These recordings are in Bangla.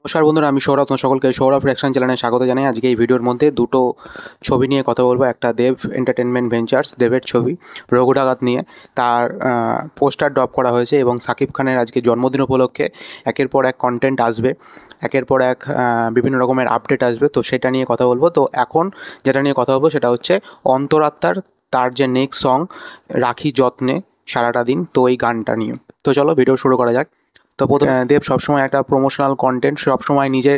নমস্কার বন্ধুরা, আমি সৌরভ। তোমার সকলকে সৌরভ রিঅ্যাকশন চ্যানেলে স্বাগত জানাই। আজকে এই ভিডিওর মধ্যে দুটো ছবি নিয়ে কথা বলবো। একটা দেব এন্টারটেনমেন্ট ভেঞ্চার্স, দেবের ছবি রঘু ডাকাত নিয়ে। তার পোস্টার ড্রপ করা হয়েছে এবং সাকিব খানের আজকে জন্মদিন উপলক্ষে একের পর এক কন্টেন্ট আসবে, একের পর এক বিভিন্ন রকমের আপডেট আসবে। তো সেটা নিয়ে কথা বলবো। তো এখন যেটা নিয়ে কথা বলবো সেটা হচ্ছে অন্তরাত্মার তার যে নেক্সট সং রাখি যত্নে সারাটা দিন, তো এই গানটা নিয়ে। তো চলো ভিডিও শুরু করা যাক। তো প্রথমে দেব সবসময় একটা প্রমোশনাল কন্টেন্ট, সবসময় নিজের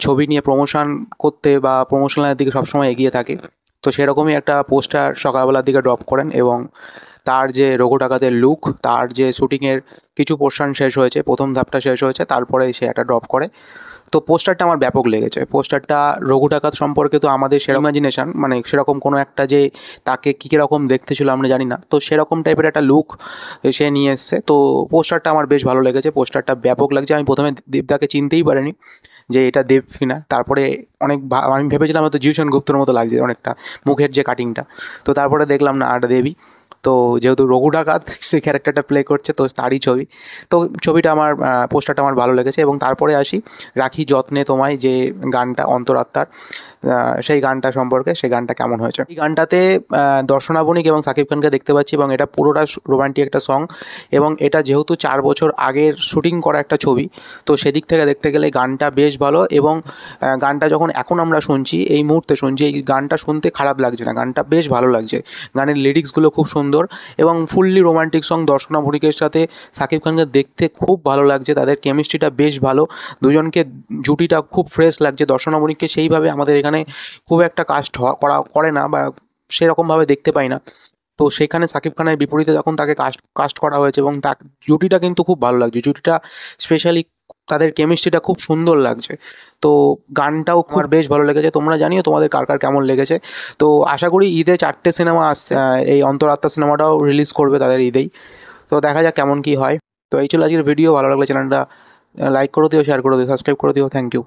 ছবি নিয়ে প্রমোশন করতে বা প্রমোশনালের দিকে সবসময় এগিয়ে থাকে। তো সেরকমই একটা পোস্টার সকালবেলার দিকে ড্রপ করেন এবং তার যে রঘু ডাকাতের লুক, তার যে শ্যুটিংয়ের কিছু পোর্শন শেষ হয়েছে, প্রথম ধাপটা শেষ হয়েছে, তারপরে সে একটা ড্রপ করে। তো পোস্টারটা আমার ব্যাপক লেগেছে। পোস্টারটা রঘু ডাকাত সম্পর্কে তো আমাদের সেরকম ইমাজিনেশন, মানে সেরকম কোনো একটা যে তাকে কী কীরকম দেখতে ছিল আমরা জানি না, তো সেরকম টাইপের একটা লুক সে নিয়ে এসছে। তো পোস্টারটা আমার বেশ ভালো লেগেছে, পোস্টারটা ব্যাপক লাগছে। আমি প্রথমে দেবদাকে চিনতেই পারিনি যে এটা দেব কিনা। তারপরে অনেক আমি ভেবেছিলাম হয়তো জিউশন গুপ্তর মতো লাগছে অনেকটা, মুখের যে কাটিংটা। তো তারপরে দেখলাম না, এটা দেবী। তো যেহেতু রঘু ডাকাত সেই ক্যারেক্টারটা প্লে করছে, তো তারই ছবি। তো ছবিটা আমার পোস্টারটা আমার ভালো লেগেছে। এবং তারপরে আসি রাখি যত্নে তোমায়, যে গানটা অন্তরাত্মার, সেই গানটা সম্পর্কে, সেই গানটা কেমন হয়েছে। এই গানটাতে দর্শনা বণিক এবং সাকিব খানকে দেখতে পাচ্ছি এবং এটা পুরোটা রোমান্টিক একটা সং। এবং এটা যেহেতু 4 বছর আগের শ্যুটিং করা একটা ছবি, তো সেদিক থেকে দেখতে গেলে গানটা বেশ ভালো। এবং গানটা যখন এখন আমরা শুনছি, এই মুহূর্তে শুনছি, এই গানটা শুনতে খারাপ লাগছে না, গানটা বেশ ভালো লাগছে। গানের লিরিক্সগুলো খুব সুন্দর এবং ফুললি রোমান্টিক সং। দর্শনা বণিকের সাথে সাকিব খানকে দেখতে খুব ভালো লাগছে, তাদের কেমিস্ট্রিটা বেশ ভালো, দুজনকে জুটিটা খুব ফ্রেশ লাগছে। দর্শনা বণিককে সেইভাবে আমাদের এখানে খুব একটা কাস্ট করে না, বা সেরকমভাবে দেখতে পাই না। তো সেখানে সাকিব খানের বিপরীতে যখন তাকে কাস্ট করা হয়েছে, এবং জুটিটা কিন্তু খুব ভালো লাগছে, জুটিটা স্পেশালি তাদের কেমিস্ট্রিটা খুব সুন্দর লাগছে। তো গানটাও আমার বেশ ভালো লেগেছে। তোমরা জানিও তোমাদের কার কার কেমন লেগেছে। তো আশা করি ঈদে 4টে সিনেমা আসছে, এই অন্তরাত্মা সিনেমাটাও রিলিজ করবে তাদের ঈদেই। তো দেখা যাক কেমন কী হয়। তো এই ছিল আজকের ভিডিও। ভালো লাগলে চ্যানেলটা লাইক করে দিও, শেয়ার করে দিও, সাবস্ক্রাইব করে দিও। Thank you.